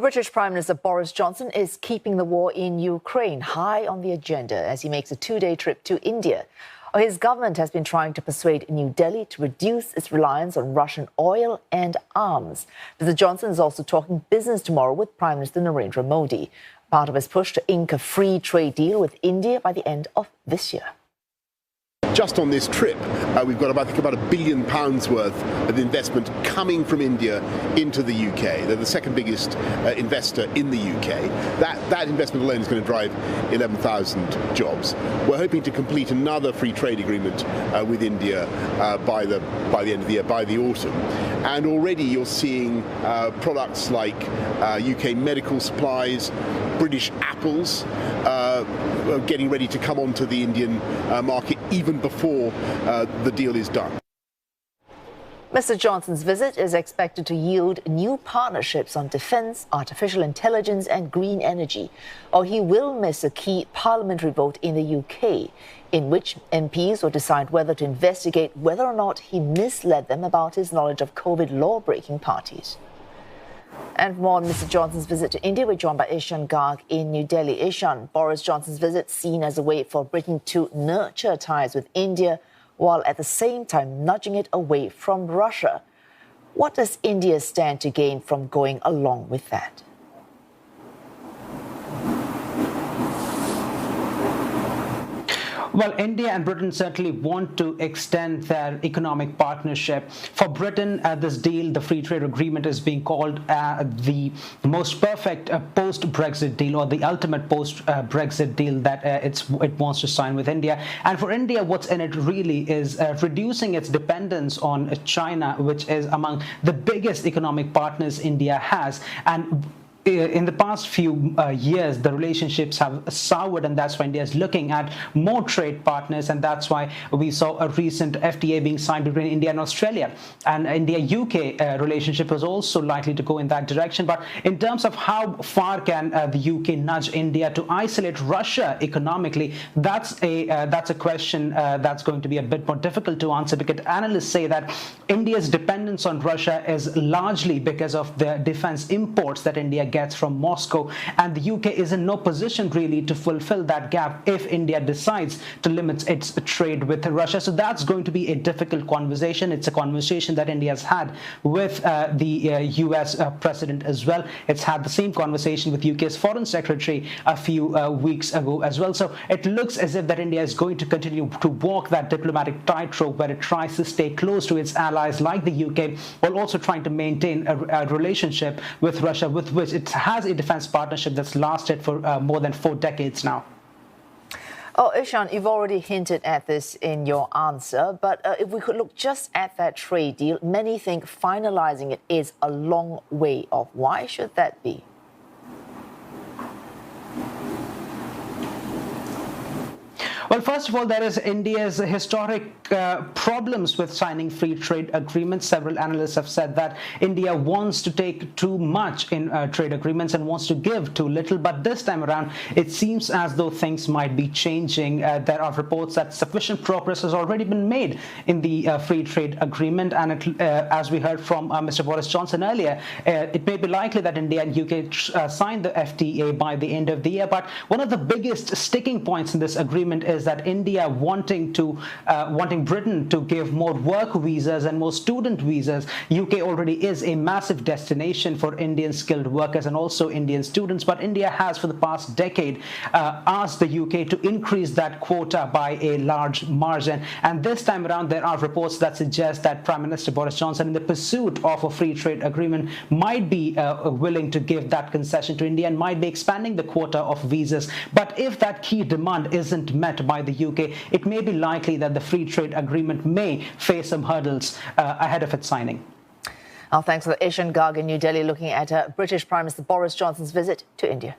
British Prime Minister Boris Johnson is keeping the war in Ukraine high on the agenda as he makes a two-day trip to India. His government has been trying to persuade New Delhi to reduce its reliance on Russian oil and arms. Mr. Johnson is also talking business tomorrow with Prime Minister Narendra Modi, part of his push to ink a free trade deal with India by the end of this year. Just on this trip, we've got about £1 billion worth of investment coming from India into the UK. They're the second biggest investor in the UK. That investment alone is going to drive 11,000 jobs. We're hoping to complete another free trade agreement with India by the end of the year, by the autumn. And already you're seeing products like UK medical supplies, British apples getting ready to come onto the Indian market even before the deal is done. Mr. Johnson's visit is expected to yield new partnerships on defence, artificial intelligence and green energy. Or he will miss a key parliamentary vote in the UK, in which MPs will decide whether to investigate whether or not he misled them about his knowledge of COVID law-breaking parties. And more on Mr. Johnson's visit to India, we're joined by Ishan Garg in New Delhi. Ishan, Boris Johnson's visit seen as a way for Britain to nurture ties with India, while at the same time nudging it away from Russia. What does India stand to gain from going along with that? Well, India and Britain certainly want to extend their economic partnership. For Britain, this deal, the free trade agreement, is being called the most perfect post-Brexit deal, or the ultimate post-Brexit deal that it wants to sign with India. And for India, what's in it really is reducing its dependence on China, which is among the biggest economic partners India has. And in the past few years, the relationships have soured, and that's why India is looking at more trade partners, and that's why we saw a recent FTA being signed between India and Australia. And India-UK relationship is also likely to go in that direction. But in terms of how far can the UK nudge India to isolate Russia economically, that's a question that's going to be a bit more difficult to answer, because analysts say that India's dependence on Russia is largely because of the defense imports that India gets from Moscow, and the UK is in no position really to fulfill that gap if India decides to limit its trade with Russia. So that's going to be a difficult conversation. It's a conversation that India has had with the US president as well. It's had the same conversation with UK's foreign secretary a few weeks ago as well. So it looks as if that India is going to continue to walk that diplomatic tightrope where it tries to stay close to its allies like the UK, while also trying to maintain a relationship with Russia, with which it has a defense partnership that's lasted for more than 4 decades now. Oh, Ishan, you've already hinted at this in your answer, but if we could look just at that trade deal, many think finalizing it is a long way off. Why should that be? Well, first of all, there is India's historic problems with signing free trade agreements. Several analysts have said that India wants to take too much in trade agreements and wants to give too little. But this time around, it seems as though things might be changing. There are reports that sufficient progress has already been made in the free trade agreement. And as we heard from Mr. Boris Johnson earlier, it may be likely that India and UK sign the FTA by the end of the year. But one of the biggest sticking points in this agreement is that India wanting Britain to give more work visas and more student visas. UK already is a massive destination for Indian skilled workers and also Indian students, but India has for the past decade asked the UK to increase that quota by a large margin. And this time around, there are reports that suggest that Prime Minister Boris Johnson, in the pursuit of a free trade agreement, might be willing to give that concession to India and might be expanding the quota of visas. But if that key demand isn't met by the UK, it may be likely that the free trade agreement may face some hurdles ahead of its signing. Thanks for Ishan Garg in New Delhi looking at British Prime Minister Boris Johnson's visit to India.